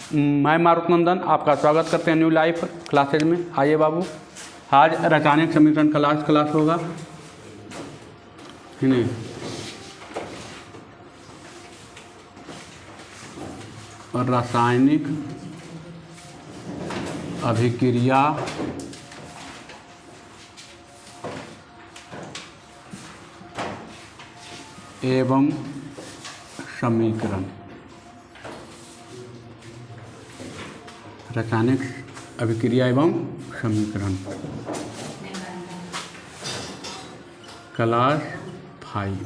मैं मारुत नंदन आपका स्वागत करते हैं न्यू लाइफ क्लासेज में। आइए बाबू, आज रासायनिक समीकरण क्लास होगा, है नहीं। और रासायनिक अभिक्रिया एवं समीकरण, रासायनिक अभिक्रिया एवं समीकरण, क्लास 5,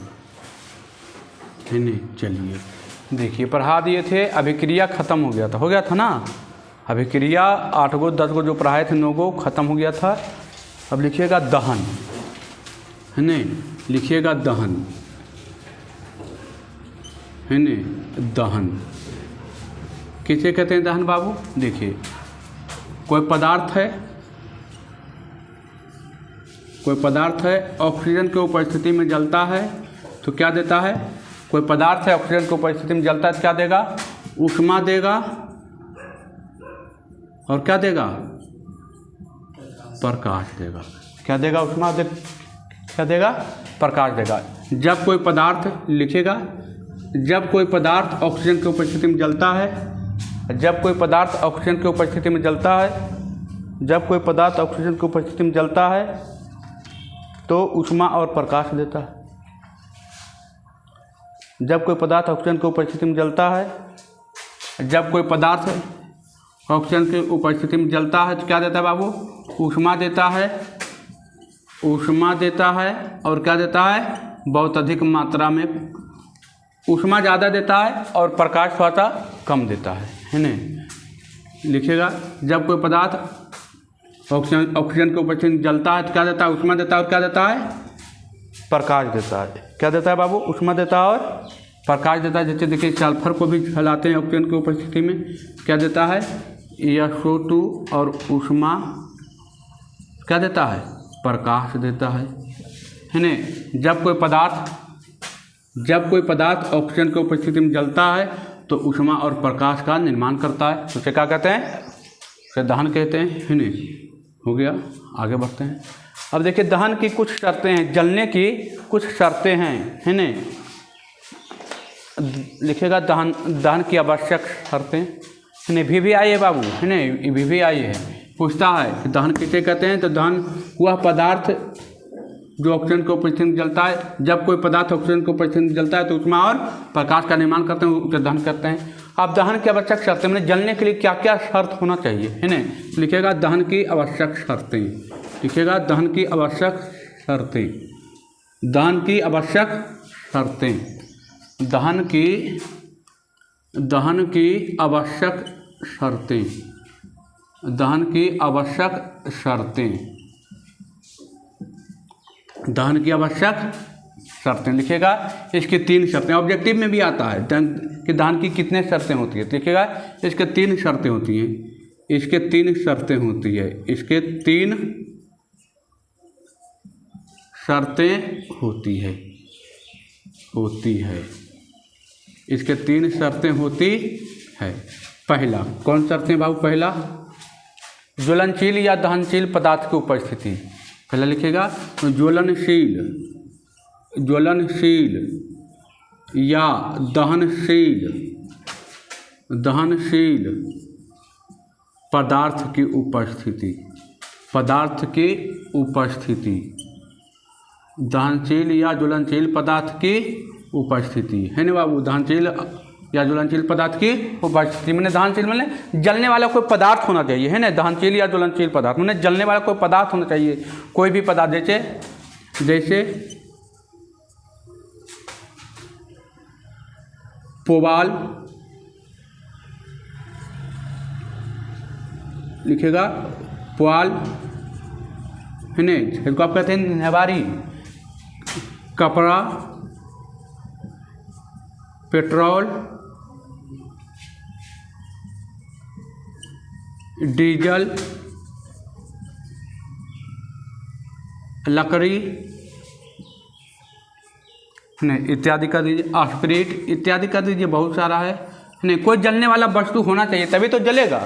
है नहीं। चलिए देखिए, पढ़ा दिए थे, अभिक्रिया ख़त्म हो गया था ना। अभिक्रिया 8 गो 10 गो जो पढ़ाए थे 9 गो ख़त्म हो गया था। अब लिखिएगा दहन, है नहीं, लिखिएगा दहन, है नहीं। दहन किसे कहते हैं दहन बाबू? देखिए, कोई पदार्थ है ऑक्सीजन की उपस्थिति में जलता है तो क्या देता है? कोई पदार्थ है ऑक्सीजन की उपस्थिति में जलता है तो क्या देगा? ऊष्मा देगा। और क्या देगा? प्रकाश देगा। क्या देगा? ऊष्मा दे, क्या देगा? प्रकाश देगा। जब कोई पदार्थ, लिखेगा, जब कोई पदार्थ ऑक्सीजन की उपस्थिति में जलता है, जब कोई पदार्थ ऑक्सीजन की उपस्थिति में जलता है, जब कोई पदार्थ ऑक्सीजन की उपस्थिति में जलता है तो ऊष्मा और प्रकाश देता है। जब कोई पदार्थ ऑक्सीजन की उपस्थिति में जलता है, जब कोई पदार्थ ऑक्सीजन की उपस्थिति में जलता है तो क्या देता है बाबू? ऊष्मा देता है। ऊष्मा देता है और क्या देता है? बहुत अधिक मात्रा में। ऊष्मा ज़्यादा देता है और प्रकाश थोड़ा सा कम देता है नहीं। लिखिएगा, जब कोई पदार्थ ऑक्सीजन के उपस्थिति में जलता है तो क्या देता है? ऊष्मा देता है और क्या देता है? प्रकाश देता है। क्या देता है बाबू? ऊष्मा देता है और प्रकाश देता है। जैसे देखिए, सल्फर को भी जलाते हैं ऑक्सीजन की उपस्थिति में, क्या देता है? SO2 और ऊष्मा क्या देता है? प्रकाश देता है नहीं। जब कोई पदार्थ ऑक्सीजन की उपस्थिति में जलता है तो ऊष्मा और प्रकाश का निर्माण करता है, तो उसे क्या कहते हैं? उसे दहन कहते हैं, है नहीं। हो गया, आगे बढ़ते हैं। अब देखिए, दहन की कुछ शर्तें हैं, जलने की कुछ शर्तें हैं, है नहीं। लिखिएगा दहन की आवश्यक शर्तें, है नहीं। VVI है बाबू, है नहीं, VVI है। पूछता है कि दहन किसे कहते हैं? तो दहन वह पदार्थ जो ऑक्सीजन की उपस्थिति में जलता है, जब कोई पदार्थ ऑक्सीजन की उपस्थिति में जलता है तो ऊष्मा और प्रकाश का निर्माण करते हैं, उसे दहन करते हैं। अब दहन की आवश्यक शर्तें, मैंने जलने के लिए क्या क्या शर्त होना चाहिए, है नहीं। लिखिएगा दहन की आवश्यक शर्तें, लिखिएगा दहन की आवश्यक शर्तें, दहन की आवश्यक शर्तें, दहन की आवश्यक शर्तें, दहन की आवश्यक शर्तें, दहन की आवश्यक शर्तें। लिखिएगा, इसकी 3 शर्तें, ऑब्जेक्टिव में भी आता है कि दहन की कितने शर्तें होती है। लिखिएगा, इसके 3 शर्तें होती हैं, इसके 3 शर्तें होती है, इसके 3 शर्तें होती है, इसके 3 शर्तें होती है। पहला, कौन शर्तें बाबू? पहला, ज्वलनशील या दहनशील पदार्थ की उपस्थिति। पहला लिखिएगा, ज्वलनशील या दहनशील पदार्थ की उपस्थिति, दहनशील या ज्वलनशील पदार्थ की उपस्थिति, है ना बाबू। दहनशील या ज्वलनशील पदार्थ की उपस्थिति, मैंने दहनशील मैंने जलने वाला कोई पदार्थ होना चाहिए, है ना। दहनशील या ज्वलनशील पदार्थ मैंने जलने वाला कोई पदार्थ होना चाहिए, कोई भी पदार्थ, जैसे पोवाल, लिखिएगा पोवाल, है ना, इसको आप कहते हैं नेवारी, कपड़ा, पेट्रोल, डीजल, लकड़ी, नहीं इत्यादि कर दीजिए, स्पिरिट इत्यादि कर दीजिए, बहुत सारा है नहीं, कोई जलने वाला वस्तु होना चाहिए तभी तो जलेगा,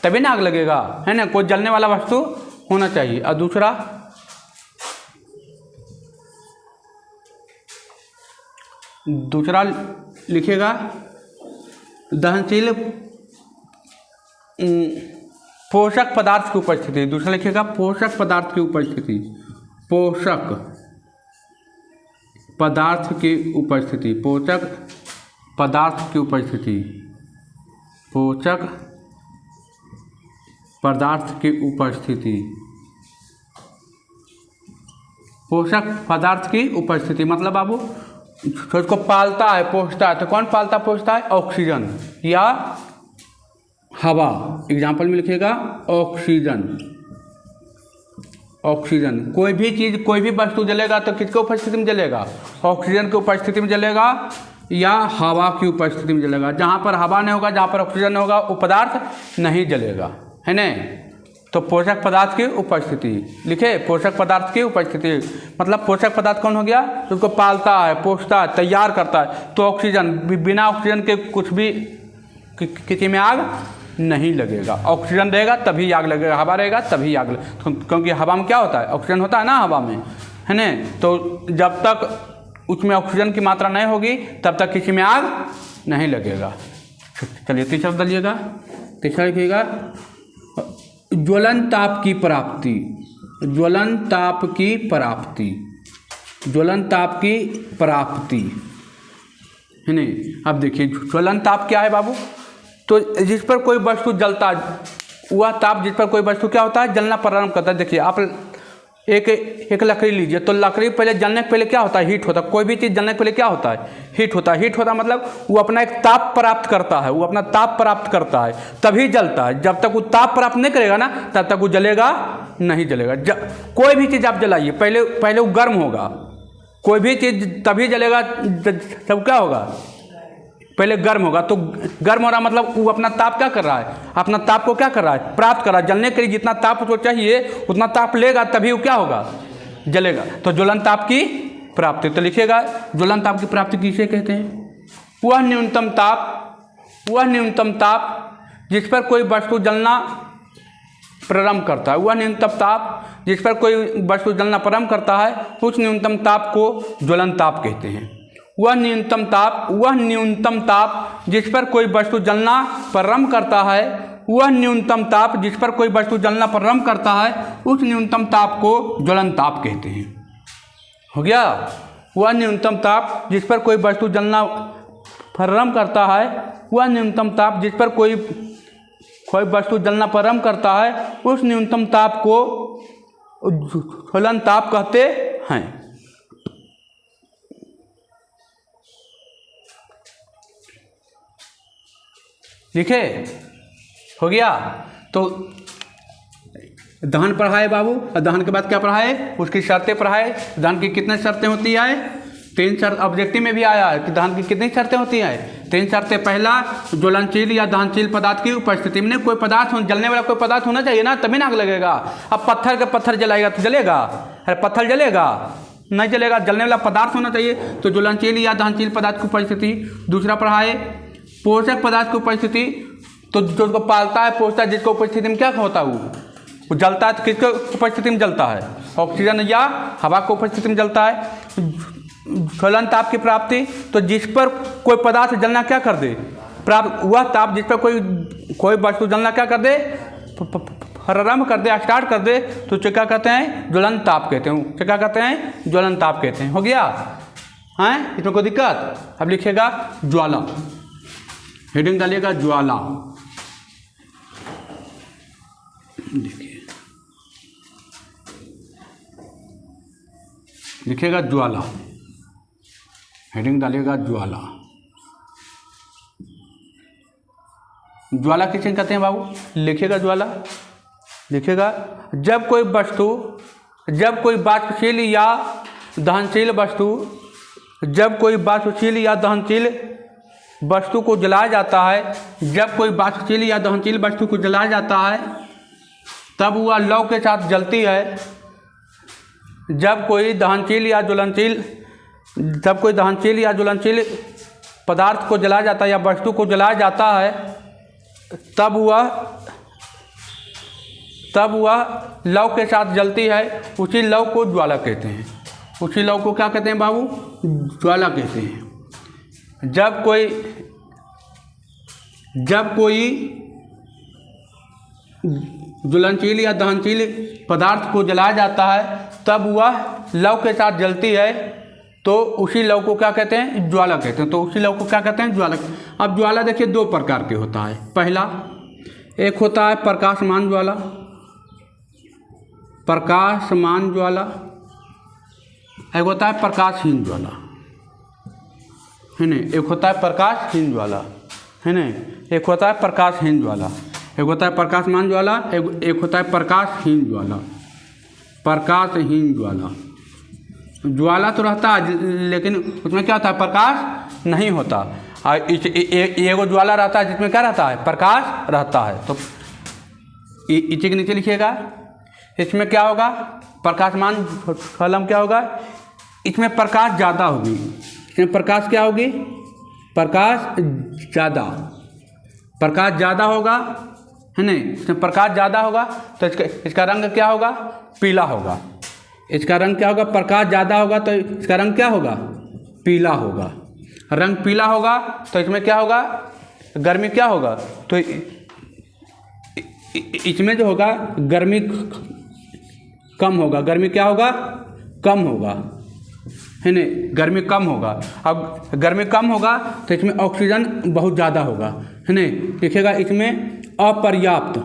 तभी ना आग लगेगा, है ना। कोई जलने वाला वस्तु होना चाहिए। और दूसरा लिखिएगा दहनशील पोषक पदार्थ की उपस्थिति। दूसरा लिखिएगा पोषक पदार्थ की उपस्थिति, पोषक पदार्थ की उपस्थिति, पोषक पदार्थ की उपस्थिति, पोषक पदार्थ की उपस्थिति, पोषक पदार्थ की उपस्थिति मतलब बाबू उसको पालता है पोषता है, तो कौन पालता पोषता है? ऑक्सीजन या हवा। एग्जाम्पल में लिखिएगा ऑक्सीजन, ऑक्सीजन। कोई भी चीज़ कोई भी वस्तु जलेगा तो किसकी उपस्थिति में जलेगा? ऑक्सीजन की उपस्थिति में जलेगा या हवा की उपस्थिति में जलेगा। जहाँ पर हवा नहीं होगा, जहाँ पर ऑक्सीजन नहीं होगा, वो पदार्थ नहीं जलेगा, है ना। तो पोषक पदार्थ की उपस्थिति लिखे, पोषक पदार्थ की उपस्थिति मतलब पोषक पदार्थ कौन हो गया? उसको पालता है, पोषता है, तैयार करता है। तो ऑक्सीजन, बिना ऑक्सीजन के कुछ भी किसी में आग नहीं लगेगा। ऑक्सीजन रहेगा तभी आग लगेगा, हवा रहेगा तभी आग लगेगा, क्योंकि हवा में क्या होता है? ऑक्सीजन होता है ना हवा में, है ना। तो जब तक उसमें ऑक्सीजन की मात्रा नहीं होगी तब तक किसी में आग नहीं लगेगा। चलिए तीसरा डालिएगा, तीसरा लिखिएगा ज्वलन ताप की प्राप्ति, ज्वलन ताप की प्राप्ति, ज्वलन ताप की प्राप्ति, है नहीं। अब देखिए ज्वलन ताप क्या है बाबू? तो जिस पर कोई वस्तु जलता है वह ताप, जिस पर कोई वस्तु क्या होता है? जलना प्रारंभ करता है। देखिए आप एक लकड़ी लीजिए, तो लकड़ी पहले जलने के पहले क्या होता है? हीट होता है। कोई भी चीज़ जलने के पहले क्या होता है? हीट होता है। हीट होता मतलब वो अपना एक ताप प्राप्त करता है, वो अपना ताप प्राप्त करता है तभी जलता है। जब तक वो ताप प्राप्त नहीं करेगा ना तब तक वो जलेगा नहीं, जलेगा। कोई भी चीज़ आप जलाइए पहले वो गर्म होगा। कोई भी चीज़ तभी जलेगा जब क्या होगा? पहले गर्म होगा। तो गर्म हो रहा मतलब वो अपना ताप क्या कर रहा है? अपना ताप को क्या कर रहा है? प्राप्त कर रहा है। जलने के लिए जितना ताप उसको चाहिए उतना ताप लेगा तभी वो क्या होगा? जलेगा। तो ज्वलन ताप की प्राप्ति। तो लिखिएगा ज्वलन ताप की प्राप्ति किसे कहते हैं? वह न्यूनतम ताप, वह न्यूनतम ताप जिस पर कोई वस्तु जलना प्रारंभ करता है, वह न्यूनतम ताप जिस पर कोई वस्तु जलना प्रारंभ करता है उस न्यूनतम ताप को ज्वलन ताप कहते हैं। वह न्यूनतम ताप, वह न्यूनतम ताप जिस पर कोई वस्तु जलना प्रारंभ करता है, वह न्यूनतम ताप जिस पर कोई वस्तु जलना प्रारंभ करता है उस न्यूनतम ताप को ज्वलन ताप कहते हैं। हो गया? वह न्यूनतम ताप जिस पर कोई वस्तु जलना प्रारंभ करता है, वह न्यूनतम ताप जिस पर कोई वस्तु जलना प्रारंभ करता है उस न्यूनतम ताप को ज्वलन ताप कहते हैं। लिखे? हो गया? तो दहन पढ़ाए बाबू, और दहन के बाद क्या पढ़ाए? उसकी शर्तें पढ़ाए। दहन की कितनी शर्तें होती है? 3 शर्त ऑब्जेक्टिव में भी आया है कि दहन की कितनी शर्तें होती हैं? 3 शर्तें। पहला, ज्वलनशील या दहनशील पदार्थ की उपस्थिति में कोई पदार्थ जलने वाला कोई पदार्थ होना चाहिए ना, तभी ना आग लगेगा। अब पत्थर के पत्थर जलाएगा तो जलेगा? अरे पत्थर जलेगा? नहीं जलेगा। जलने वाला पदार्थ होना चाहिए। तो ज्वलनशील या दहनशील पदार्थ की उपस्थिति। दूसरा पढ़ाए पोषक पदार्थ की उपस्थिति। तो जो उसको पालता है पोषता है, जिसको उपस्थिति में क्या होता है? वो जलता है। तो किसके उपस्थिति में जलता है? ऑक्सीजन या हवा की उपस्थिति में जलता है। ज्वलन ताप की प्राप्ति। तो जिस पर कोई पदार्थ जलना क्या कर दे? प्राप्त। वह ताप जिस पर कोई वस्तु जलना क्या कर दे? प्रारंभ कर दे, स्टार्ट कर दे, तो क्या कहते हैं? ज्वलन ताप कहते हैं। क्या कहते हैं? ज्वलन ताप कहते हैं। हो गया? हैं? इसमें कोई दिक्कत? अब लिखिएगा ज्वाला, हेडिंग डालिएगा ज्वाला। देखिए लिखिएगा ज्वाला, हेडिंग डालिएगा ज्वाला। ज्वाला किसे कहते हैं बाबू? लिखिएगा ज्वाला। लिखिएगा जब कोई वस्तु, जब कोई वाष्पशील या दहनशील वस्तु, जब कोई वाष्पशील या दहनशील वस्तु को जलाया जाता है, जब कोई वाष्पशील या दहनशील वस्तु को जलाया जाता है तब वह लौ के साथ जलती है। जब कोई दहनशील या ज्वलनशील, जब कोई दहनशील या ज्वलनशील पदार्थ को जलाया जाता है या वस्तु को जलाया जाता है तब वह लौ के साथ जलती है, उसी लौ को ज्वाला कहते हैं। उसी लौ को क्या कहते हैं बाबू? ज्वाला कहते हैं। जब कोई ज्वलनशील या दहनशील पदार्थ को जलाया जाता है तब वह लौ के साथ जलती है, तो उसी लौ को क्या कहते हैं? ज्वाला कहते हैं। तो उसी लौ को क्या कहते हैं? ज्वाला। अब ज्वाला देखिए दो प्रकार के होता है। पहला, एक होता है प्रकाशमान ज्वाला, प्रकाशमान ज्वाला, एक होता है प्रकाशहीन ज्वाला, है ना। एक होता है प्रकाशहीन ज्वाला, है ना। एक होता है प्रकाशहीन ज्वाला, एक होता है प्रकाशमान ज्वाला, एक होता है प्रकाशहीन ज्वाला। प्रकाशहीन ज्वाला, ज्वाला तो रहता है लेकिन उसमें क्या होता है? प्रकाश नहीं होता। और एगो ज्वाला रहता है जिसमें क्या रहता है? प्रकाश रहता है। तो इसी के नीचे लिखिएगा, इसमें क्या होगा? प्रकाशमान कलम क्या होगा? इसमें प्रकाश ज़्यादा होगी। इसमें प्रकाश क्या होगी? प्रकाश ज़्यादा होगा, है नहीं। इसमें प्रकाश ज़्यादा होगा तो इसका रंग क्या होगा? पीला होगा। इसका रंग क्या होगा? प्रकाश ज़्यादा होगा तो इसका रंग क्या होगा? पीला होगा। रंग पीला होगा तो इसमें क्या होगा? गर्मी क्या होगा? तो इसमें जो होगा गर्मी कम होगा। गर्मी क्या होगा? कम होगा, है नहीं। गर्मी कम होगा। अब गर्मी कम होगा तो इसमें ऑक्सीजन बहुत ज़्यादा होगा, है नहीं। लिखिएगा इसमें अपर्याप्त,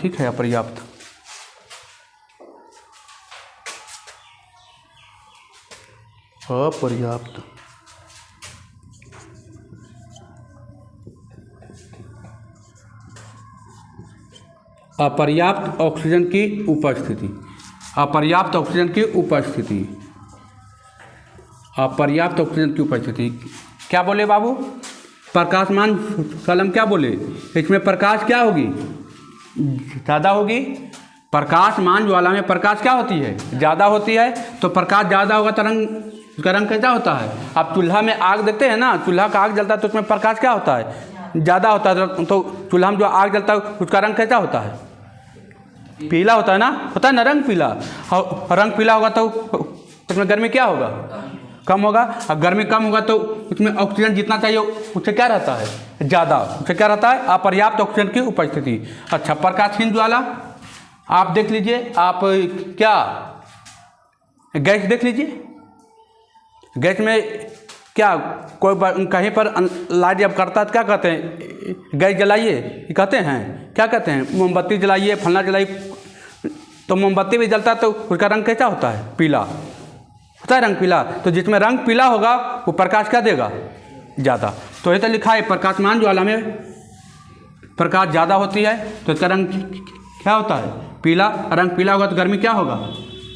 ठीक है, अपर्याप्त। अपर्याप्त ऑक्सीजन की उपस्थिति, अपर्याप्त ऑक्सीजन की उपस्थिति, अपर्याप्त ऑक्सीजन की उपस्थिति। क्या बोले बाबू? प्रकाशमान कलम क्या बोले? इसमें प्रकाश क्या होगी? ज़्यादा होगी। प्रकाशमान ज्वाला में प्रकाश क्या होती है? ज़्यादा होती है। तो प्रकाश ज़्यादा होगा तो उसका रंग कैसा होता है? आप चूल्हा में आग देखते हैं ना, चूल्हा का आग जलता है तो उसमें प्रकाश क्या होता है? ज़्यादा होता है। तो चूल्हा में जो आग जलता है उसका रंग कैसा होता है? पीला होता है ना, होता है ना रंग पीला। और रंग पीला होगा तो उसमें गर्मी क्या होगा? कम होगा। और गर्मी कम होगा तो उसमें ऑक्सीजन जितना चाहिए उससे क्या रहता है? ज़्यादा। उससे क्या रहता है? अपर्याप्त ऑक्सीजन की उपस्थिति। अच्छा, प्रकाशहीन ज्वाला आप देख लीजिए। आप क्या गैस देख लीजिए। गैस में क्या कोई कहीं पर लाइट जब करता है तो क्या कहते हैं? गैस जलाइए, कहते हैं। क्या कहते हैं? मोमबत्ती जलाइए, फलना जलाइए। तो मोमबत्ती भी जलता है तो उसका रंग कैसा होता है? पीला होता है, रंग पीला। तो जिसमें रंग पीला होगा वो प्रकाश क्या देगा? ज़्यादा। तो ये तो लिखा है प्रकाशमान ज्वाला में प्रकाश ज़्यादा होती है तो इसका रंग क्या होता है? पीला। रंग पीला होगा तो गर्मी क्या होगा?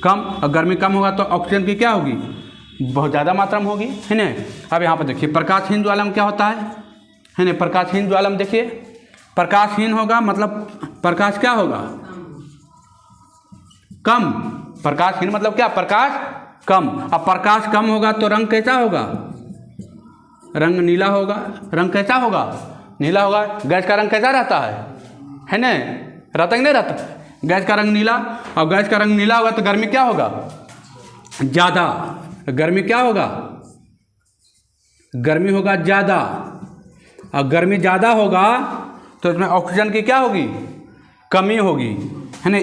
कम। और गर्मी कम होगा तो ऑक्सीजन की क्या होगी? बहुत ज़्यादा मात्रा में होगी, है ना। अब यहाँ पर देखिए प्रकाशहीन ज्वाला में क्या होता है ना। प्रकाशहीन ज्वाला में देखिए, प्रकाशहीन होगा मतलब प्रकाश क्या होगा? कम। प्रकाशहीन मतलब क्या? प्रकाश कम। अब प्रकाश कम होगा तो रंग कैसा होगा? रंग नीला होगा। रंग कैसा होगा? नीला होगा। गैस का रंग कैसा रहता है ना? रहता कि नहीं रहता? गैस का रंग नीला। और गैस का रंग नीला होगा तो गर्मी क्या होगा? ज़्यादा। गर्मी क्या होगा? गर्मी होगा ज़्यादा। और गर्मी ज़्यादा होगा तो इसमें ऑक्सीजन की क्या होगी? कमी होगी, है ना।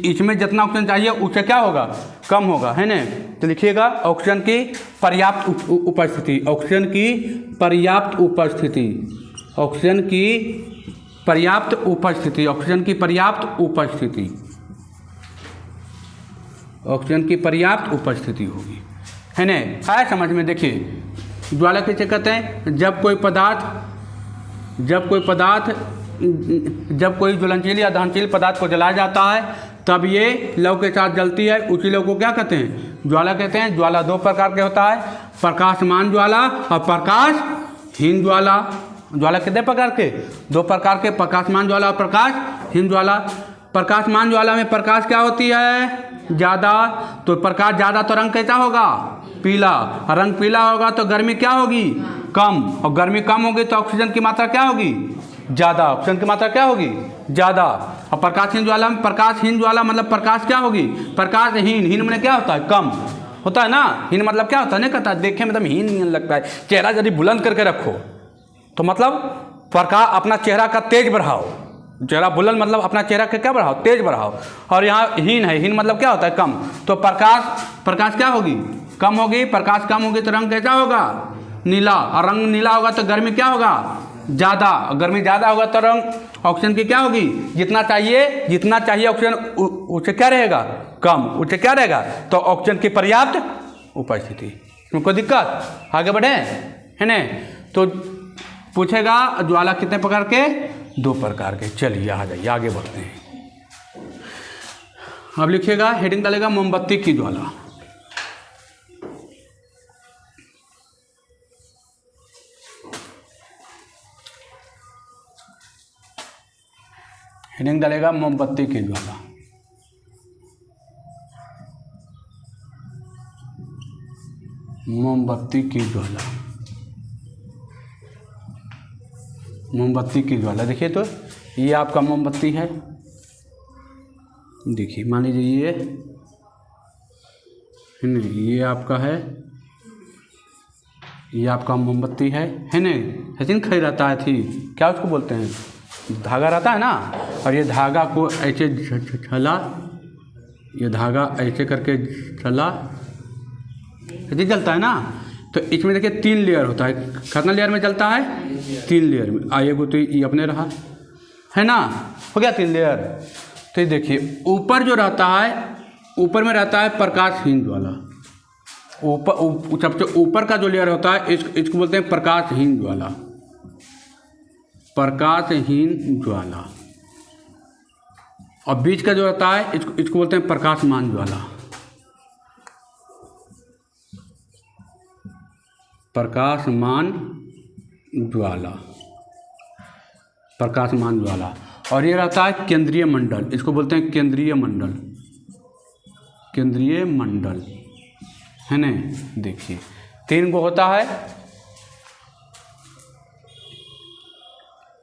इसमें जितना ऑक्सीजन चाहिए उससे क्या होगा? कम होगा, है ना। तो लिखिएगा ऑक्सीजन की पर्याप्त उपस्थिति, ऑक्सीजन की पर्याप्त उपस्थिति, ऑक्सीजन की पर्याप्त उपस्थिति, ऑक्सीजन की पर्याप्त उपस्थिति, ऑक्सीजन की पर्याप्त उपस्थिति होगी, है ना। आया समझ में? देखिए ज्वाला किसे कहते हैं? जब कोई ज्वलनशील या दहनशील पदार्थ को जलाया जाता है तब ये लौ के साथ जलती है। उसी लौ को क्या कहते हैं? ज्वाला कहते हैं। ज्वाला दो प्रकार के होता है, प्रकाशमान ज्वाला और प्रकाशहीन ज्वाला। ज्वाला कितने प्रकार के? दो प्रकार के, प्रकाशमान ज्वाला और प्रकाशहीन ज्वाला। प्रकाशमान ज्वाला में प्रकाश क्या होती है? ज़्यादा। तो प्रकाश ज़्यादा तो रंग कैसा होगा? पीला, रंग पीला होगा तो गर्मी क्या होगी? कम, और गर्मी कम होगी तो ऑक्सीजन की मात्रा क्या होगी? ज़्यादा। ऑक्सीजन की मात्रा क्या होगी? ज़्यादा। और प्रकाशहीन ज्वाला में, प्रकाशहीन ज्वाला मतलब प्रकाश क्या होगी? प्रकाशहीन। हीन मतलब क्या होता है? कम होता है ना। हीन मतलब क्या होता है? नहीं कहता, देखे में एकदम हीन नहीं लगता है। चेहरा यदि बुलंद करके रखो तो मतलब प्रकाश, अपना चेहरा का तेज बढ़ाओ। चेहरा बुलंद मतलब अपना चेहरा का क्या बढ़ाओ? तेज बढ़ाओ। और यहाँ हीन है, हीन मतलब क्या होता है? कम। तो प्रकाश क्या होगी? कम होगी। प्रकाश कम होगी तो रंग कैसा होगा? नीला। और रंग नीला होगा तो गर्मी क्या होगा? ज़्यादा। और गर्मी ज़्यादा होगा तो रंग ऑक्सीजन की क्या होगी? जितना चाहिए ऑक्सीजन उससे क्या रहेगा? कम। उससे क्या रहेगा? तो ऑक्सीजन की पर्याप्त उपस्थिति। इसमें कोई दिक्कत? आगे बढ़े है ना। तो पूछेगा ज्वाला कितने प्रकार के? 2 प्रकार के। चलिए आ जाइए, आगे बढ़ते हैं। अब लिखिएगा, हेडिंग डालेगा मोमबत्ती की ज्वाला। हेडिंग डालेगा मोमबत्ती की ज्वाला। मोमबत्ती की ज्वाला, मोमबत्ती की ज्वाला। देखिए तो ये आपका मोमबत्ती है। देखिए मान लीजिए ये नहीं, ये आपका है, ये आपका मोमबत्ती है ना। सचिन खड़ी रहता है थी, क्या उसको बोलते हैं? धागा रहता है ना। और ये धागा को ऐसे छला, ये धागा ऐसे करके छला, यदि जलता है ना तो इसमें देखिए 3 लेयर होता है। कितना लेयर में जलता है? 3 लेयर में। आइए तो ये अपने रहा है ना, हो गया 3 लेयर। तो ये देखिए ऊपर जो रहता है, ऊपर में रहता है प्रकाशहीन ज्वाला। ऊपर सबसे ऊपर का जो लेयर होता है इसको बोलते हैं प्रकाशहीन ज्वाला। प्रकाशहीन ज्वाला। और बीच का जो रहता है इसको बोलते हैं प्रकाशमान ज्वाला। प्रकाशमान ज्वाला, प्रकाशमान ज्वाला। और ये रहता है केंद्रीय मंडल, इसको बोलते हैं केंद्रीय मंडल। केंद्रीय मंडल है ना। देखिए 3 को होता है,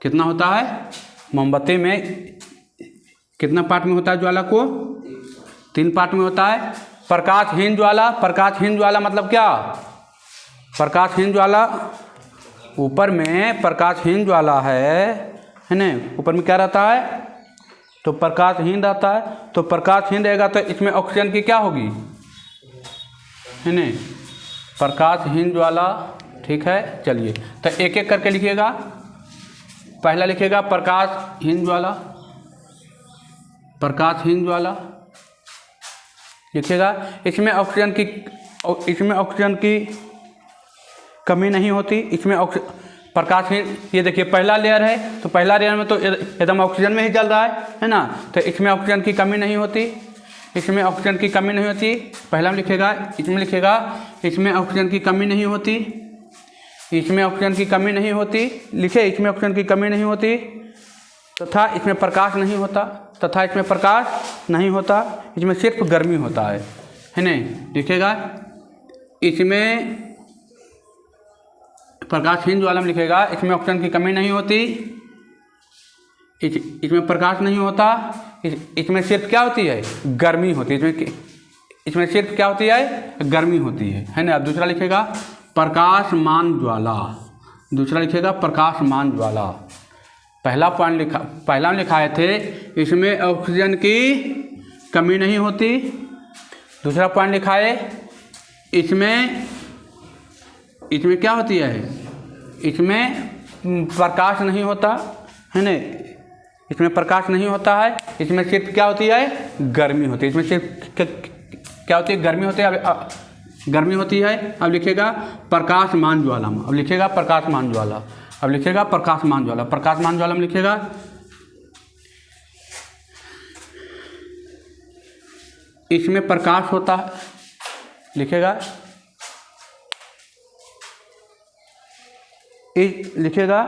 कितना होता है? मोमबत्ती में कितना पार्ट में होता है ज्वाला को? 3 पार्ट में होता है। प्रकाशहीन ज्वाला, प्रकाशहीन ज्वाला मतलब क्या? प्रकाशहीन ज्वाला, ऊपर में प्रकाशहीन ज्वाला है ना। ऊपर में क्या रहता है? तो प्रकाशहीन रहता है। तो प्रकाशहीन रहेगा तो इसमें ऑक्सीजन की क्या होगी? है ना, प्रकाशहीन ज्वाला। ठीक है, चलिए तो एक एक करके लिखिएगा। पहला लिखिएगा प्रकाशहीन ज्वाला, प्रकाशहीन ज्वाला लिखिएगा। इसमें ऑक्सीजन की कमी नहीं होती। इसमें प्रकाशहीन, ये देखिए पहला लेयर है तो पहला लेयर में तो एकदम ऑक्सीजन में ही जल रहा है ना। तो इसमें ऑक्सीजन की कमी नहीं होती, इसमें ऑक्सीजन की कमी नहीं होती। पहला में लिखेगा, इसमें लिखेगा इसमें ऑक्सीजन की कमी नहीं होती, इसमें ऑक्सीजन की कमी नहीं होती। लिखे इसमें ऑक्सीजन की कमी नहीं होती तथा इसमें प्रकाश नहीं होता, तथा इसमें प्रकाश नहीं होता, इसमें सिर्फ गर्मी होता है ना। लिखेगा इसमें प्रकाशहीन ज्वाला में लिखेगा इसमें ऑक्सीजन की कमी नहीं होती, इसमें प्रकाश नहीं होता, इसमें सिर्फ क्या होती है? गर्मी होती है। इसमें सिर्फ क्या होती है? गर्मी होती है ना। अब दूसरा लिखेगा प्रकाशमान ज्वाला, दूसरा लिखेगा प्रकाशमान ज्वाला। पहला में लिखाए थे इसमें ऑक्सीजन की कमी नहीं होती। दूसरा पॉइंट लिखाए इसमें क्या होती है? इसमें प्रकाश नहीं होता है ना। इसमें प्रकाश नहीं होता है, इसमें सिर्फ क्या होती है? गर्मी होती है। इसमें सिर्फ क्या होती है? गर्मी होती है। गर्मी होती है। अब लिखेगा प्रकाशमान ज्वाला में, अब लिखेगा प्रकाशमान ज्वाला, अब लिखेगा प्रकाशमान ज्वाला। प्रकाशमान ज्वाला में लिखेगा इसमें प्रकाश होता है, लिखेगा लिखेगा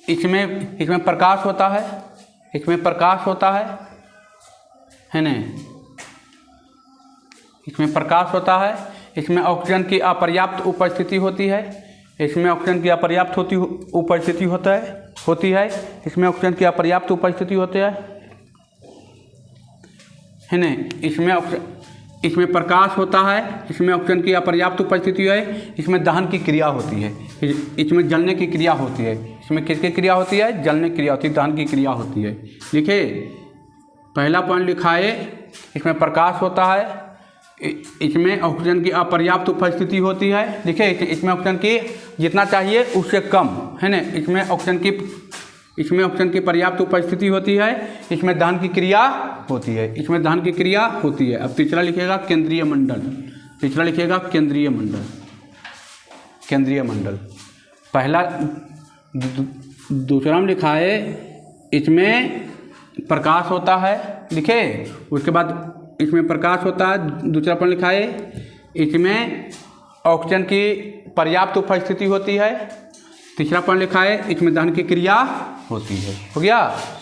इसमें प्रकाश होता है, इसमें प्रकाश होता है है ना, इसमें प्रकाश होता है, इसमें ऑक्सीजन की अपर्याप्त उपस्थिति होती है, इसमें ऑक्सीजन की अपर्याप्त उपस्थिति होती है, इसमें ऑक्सीजन की अपर्याप्त उपस्थिति होती है ना, इसमें प्रकाश होता है, इसमें ऑक्सीजन की अपर्याप्त उपस्थिति है, इसमें दहन की क्रिया होती है, इसमें जलने की क्रिया होती है, इसमें किसकी क्रिया होती है, जलने की क्रिया होती है, दहन की क्रिया होती है। लिखे, पहला पॉइंट लिखा है, इसमें प्रकाश होता है, इसमें ऑक्सीजन की अपर्याप्त उपस्थिति होती है। देखिए, इसमें ऑक्सीजन की जितना चाहिए उससे कम, है ना, इसमें ऑक्सीजन की पर्याप्त उपस्थिति होती है, इसमें दहन की क्रिया होती है, इसमें दहन की क्रिया होती है। अब तीसरा लिखिएगा केंद्रीय मंडल, तीसरा लिखिएगा केंद्रीय मंडल, केंद्रीय मंडल। पहला दूसरा में लिखा है, इसमें प्रकाश होता है, लिखे, उसके बाद इसमें प्रकाश होता है, दूसरा पर लिखा है, इसमें ऑक्सीजन की पर्याप्त उपस्थिति होती है, तीसरा पर लिखा है, इसमें दहन की क्रिया होती है। हो गया,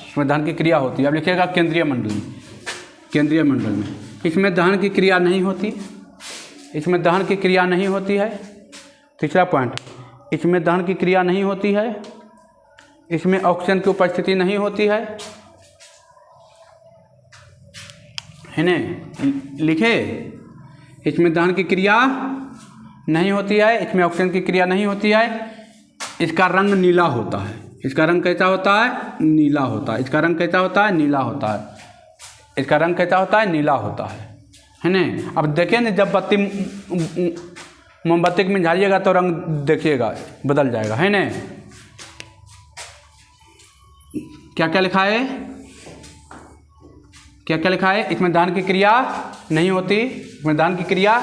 इसमें दहन की क्रिया होती है। अब लिखिएगा केंद्रीय मंडल, केंद्रीय मंडल में इसमें दहन की क्रिया नहीं होती, इसमें दहन की क्रिया नहीं होती है। तीसरा पॉइंट, इसमें दहन की क्रिया नहीं होती है, इसमें ऑक्सीजन की उपस्थिति नहीं होती है ना, लिखे, इसमें दहन की क्रिया नहीं होती है, इसमें ऑक्सीजन की क्रिया नहीं होती है, इसका रंग नीला होता है, इसका रंग कैसा होता है, नीला होता है, इसका रंग कैसा होता है, नीला होता है, इसका रंग कैसा होता है, नीला होता है ना। अब देखिए ना, जब बत्ती मोमबत्ती में झाड़िएगा तो रंग देखिएगा बदल जाएगा, है ना। क्या क्या लिखा है, क्या क्या लिखा है, इसमें दहन की क्रिया नहीं होती, इसमें दहन की क्रिया,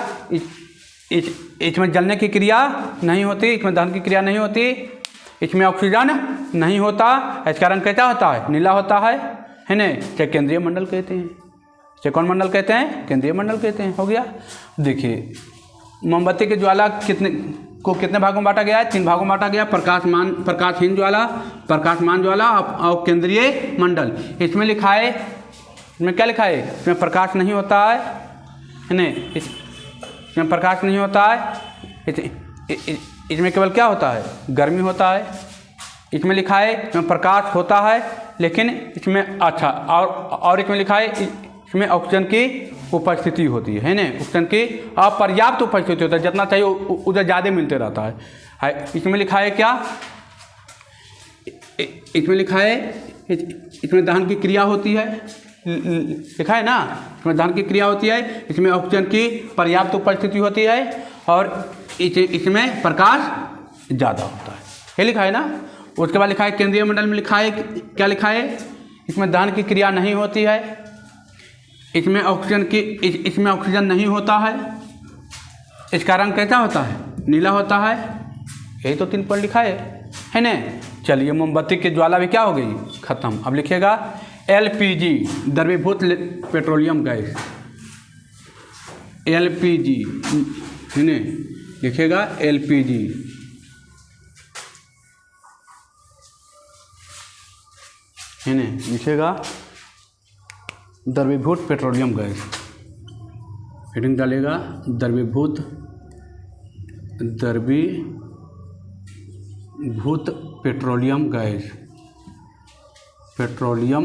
इसमें जलने की क्रिया नहीं होती, इसमें दहन की क्रिया नहीं होती, इसमें ऑक्सीजन नहीं होता, इसका रंग कैसा होता है, नीला होता है ना। इसे केंद्रीय मंडल कहते हैं, इसे कौन मंडल कहते हैं, केंद्रीय मंडल कहते हैं। हो गया। देखिए, मोमबत्ती की ज्वाला कितने भागों में बांटा गया है, 3 भागों में बांटा गया, प्रकाशहीन ज्वाला, प्रकाशमान ज्वाला और केंद्रीय मंडल। इसमें लिखा है, इसमें क्या लिखा है, इसमें प्रकाश नहीं होता है ना, इसमें प्रकाश नहीं होता है, इसमें केवल क्या होता है, गर्मी होता है। इसमें लिखा है, इसमें प्रकाश होता है, लेकिन इसमें अच्छा और इसमें लिखा है, इसमें ऑक्सीजन की उपस्थिति होती है ना, ऑक्सीजन की अपर्याप्त उपस्थिति होती है, जितना चाहिए उधर ज़्यादा मिलते रहता है। इसमें लिखा है क्या, इसमें लिखा है, इसमें दहन की क्रिया होती है, लिखा है ना, इसमें दहन की क्रिया होती है, इसमें ऑक्सीजन की पर्याप्त उपस्थिति होती है और इसमें प्रकाश ज़्यादा होता है, ये लिखा है ना। उसके बाद लिखा है केंद्रीय मंडल में लिखा है, क्या लिखा है, इसमें दहन की क्रिया नहीं होती है, इसमें ऑक्सीजन नहीं होता है, इसका रंग कैसा होता है, नीला होता है। यही तो 3 पॉइंट लिखा है ना। चलिए, मोमबत्ती की ज्वाला भी क्या हो गई, खत्म। अब लिखिएगा LPG, द्रवीभूत पेट्रोलियम गैस, LPG है ना, लिखिएगा LPG, है ना, लिखिएगा द्रवीभूत पेट्रोलियम गैस, हेडिंग डालेगा द्रवीभूत पेट्रोलियम गैस, पेट्रोलियम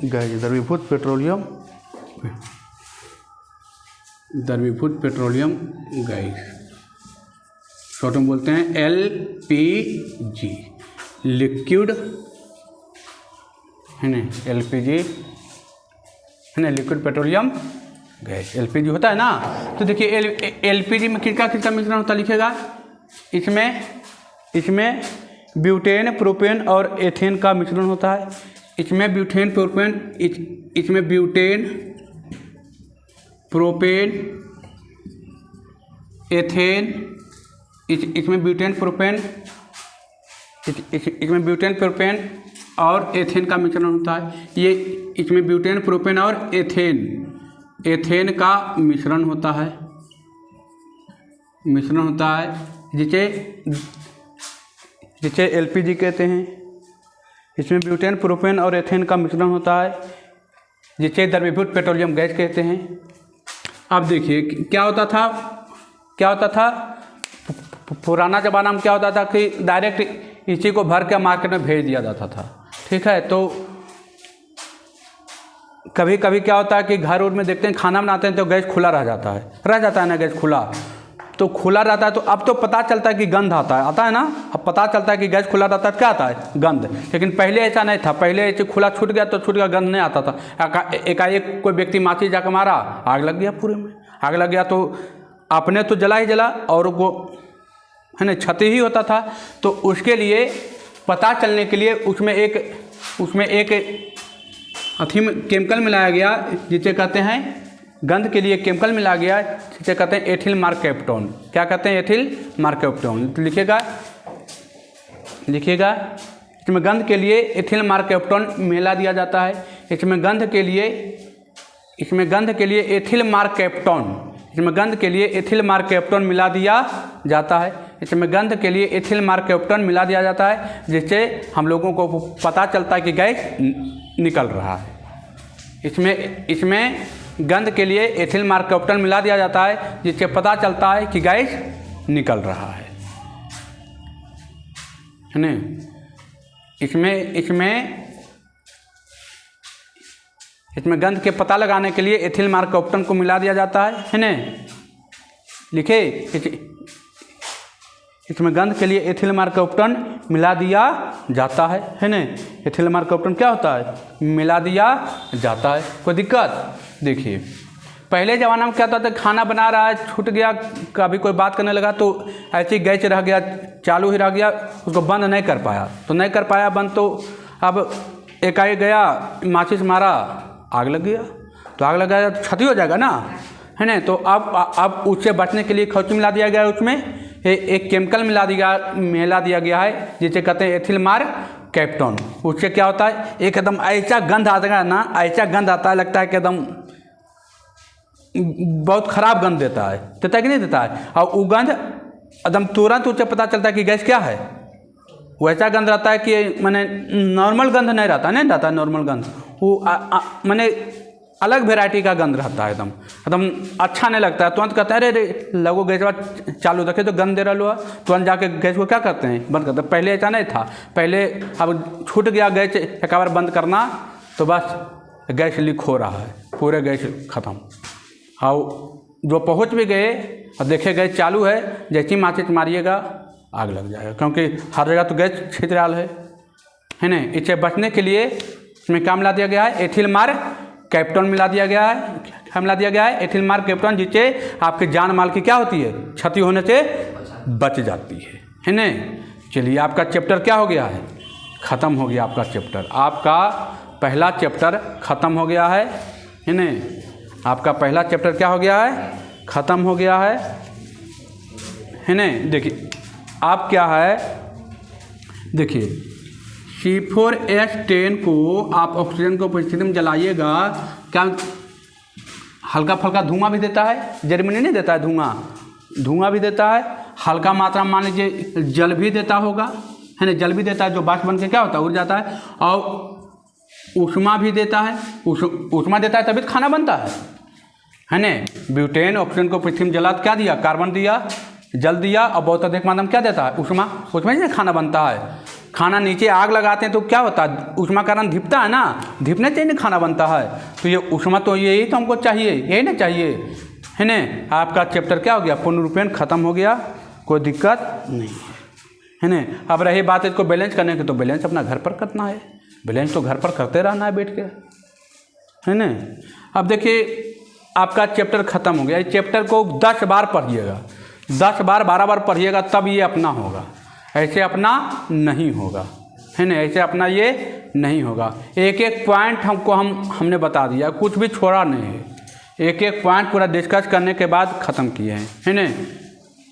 गैस, द्रवीभूत पेट्रोलियम गैस, शॉर्ट में बोलते हैं LPG, लिक्विड है ना, LPG है ना, लिक्विड पेट्रोलियम गैस, LPG होता है ना। तो देखिए, LPG में किसका मिश्रण होता है, लिखेगा, इसमें ब्यूटेन, प्रोपेन और एथेन का मिश्रण होता है। इसमें ब्यूटेन, प्रोपेन, इसमें ब्यूटेन, प्रोपेन, एथेन, इसमें ब्यूटेन, प्रोपेन, इसमें ब्यूटेन, प्रोपेन और एथेन का मिश्रण होता है। ये इसमें ब्यूटेन, प्रोपेन और एथेन का मिश्रण होता है, जिसे LPG कहते हैं, इसमें ब्यूटेन, प्रोपेन और एथेन का मिश्रण होता है, जिसे द्रवीभूत पेट्रोलियम गैस कहते हैं। अब देखिए क्या होता था पुराना ज़माना में क्या होता था कि डायरेक्ट इसी को भर के मार्केट में भेज दिया जाता था। ठीक है, तो कभी कभी क्या होता है कि घर उर में देखते हैं खाना बनाते हैं तो गैस खुला रह जाता है ना, गैस खुला तो खुला रहता है। तो अब तो पता चलता है कि गंध आता है ना, अब पता चलता है कि गैस खुला रहता है, क्या आता है? गंध। लेकिन पहले ऐसा नहीं था, पहले ऐसे खुला छूट गया तो छूट गया, गंध नहीं आता था। एकाएक कोई व्यक्ति माचिस जाकर मारा, आग लग गया, पूरे में आग लग गया, तो अपने तो जला ही जला और वो है ना क्षति ही होता था। तो उसके लिए पता चलने के लिए उसमें एक अथीम केमिकल मिलाया गया, जिसे कहते हैं गंध के लिए केमिकल मिला गया, जिसे कहते हैं एथिल मर्कैप्टोन। क्या कहते हैं? एथिल मर्कैप्टोन। तो लिखिएगा इसमें गंध के लिए एथिल मर्कैप्टोन मिला दिया जाता है। इसमें गंध के लिए एथिल मर्कैप्टोन मिला दिया जाता है। इसमें गंध के लिए एथिल मर्कैप्टोन मिला दिया जाता है, जिससे हम लोगों को पता चलता है कि गैस निकल रहा है। इसमें गंध के लिए एथिल मर्कैप्टोन मिला दिया जाता है, जिससे पता चलता है कि गैस निकल रहा है ना। इसमें गंध के पता लगाने के लिए एथिल मर्कैप्टोन को मिला दिया जाता है ना। लिखे इसमें गंध के लिए एथिल मर्कैप्टोन मिला दिया जाता है ना। एथिल मर्कैप्टोन क्या होता है? मिला दिया जाता है। कोई दिक्कत? देखिए पहले ज़माना में क्या होता था, खाना बना रहा है, छूट गया, कभी कोई बात करने लगा तो ऐसे ही गैस रह गया, चालू ही रह गया, उसको बंद नहीं कर पाया बंद। तो अब एकाएक गया, माचिस मारा, आग लग गया, तो आग लग गया तो क्षति हो जाएगा ना, है ना। तो अब उससे बचने के लिए खौची मिला दिया गया है, उसमें एक केमिकल मिला दिया गया है, जिसे कहते हैं एथिल मर्कैप्टोन। उससे क्या होता है? एकदम ऐसा गंध आता है ना, लगता है कि एकदम बहुत खराब गंध देता है कि नहीं देता है। और वो गंध एकदम तुरंत उससे पता चलता है कि गैस क्या है। वैसा गंध रहता है कि माने नॉर्मल गंध नहीं रहता नॉर्मल गंध, वो माने अलग वेराइटी का गंध रहता है, एकदम अच्छा नहीं लगता है। तुरंत कहते हैं अरे लगो गैस चालू रखे तो गंध दे रहा लो, तुरंत जाके गैस को क्या करते हैं? बंद करते हैं। पहले ऐसा नहीं था, पहले अब छूट गया गैस, एक बार बंद करना तो बस गैस लीक हो रहा है, पूरे गैस ख़त्म। और जो पहुंच भी गए और देखे गैस चालू है, जैसे ही माचिस मारिएगा आग लग जाएगा, क्योंकि हर जगह तो गैस छिड़ रहा है ना। इससे बचने के लिए इसमें क्या मिला दिया गया है? एथिल मर्कैप्टोन मिला दिया गया है। क्या मिला दिया गया है? एथिल मर्कैप्टोन, जिससे आपके जान माल की क्या होती है? क्षति होने से बच जाती है ना। चलिए आपका चैप्टर क्या हो गया है? ख़त्म हो गया आपका चैप्टर। आपका पहला चैप्टर ख़त्म हो गया है ना। आपका पहला चैप्टर क्या हो गया है? ख़त्म हो गया है ना। देखिए आप क्या है, देखिए C4H10 को आप ऑक्सीजन की उपस्थिति में जलाइएगा, क्या हल्का फल्का धुआं भी देता है, जर्मनी नहीं देता है, धुआं भी देता है, हल्का मात्रा में मान लीजिए जल भी देता होगा, है ना, जल भी देता है, जो बाष्प बन के क्या होता है? उड़ जाता है। और ऊष्मा भी देता है, ऊष्मा देता है तभी तो खाना बनता है ना। ब्यूटेन ऑक्सीजन को पृथ्वी में जला क्या दिया? कार्बन दिया, जल दिया, और बहुत अधिक मात्रा में क्या देता है? ऊष्मा। उसमें से खाना बनता है। खाना नीचे आग लगाते हैं तो क्या होता है? ऊष्मा कारण धिपता है ना, धिपने से नहीं खाना बनता है। तो ये ऊष्मा तो यही तो हमको चाहिए, यही ना चाहिए, है ना। आपका चैप्टर क्या हो गया? पूर्ण रूपेण खत्म हो गया, कोई दिक्कत नहीं है ना। अब रही बात इसको बैलेंस करने की, तो बैलेंस अपना घर पर करना है, बैलेंस तो घर पर करते रहना है बैठ के, है ना। अब देखिए आपका चैप्टर ख़त्म हो गया। इस चैप्टर को 10 बार पढ़िएगा, 10 बार 12 बार पढ़िएगा, तब ये अपना होगा, ऐसे अपना नहीं होगा, है ना। ऐसे अपना ये नहीं होगा। एक एक पॉइंट हमने बता दिया, कुछ भी छोड़ा नहीं है। एक एक पॉइंट पूरा डिस्कस करने के बाद ख़त्म किए हैं, है ना।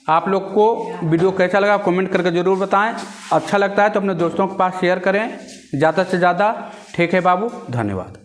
आप लोग को वीडियो कैसा लगा कमेंट करके ज़रूर बताएं। अच्छा लगता है तो अपने दोस्तों के पास शेयर करें ज़्यादा से ज़्यादा। ठीक है बाबू, धन्यवाद।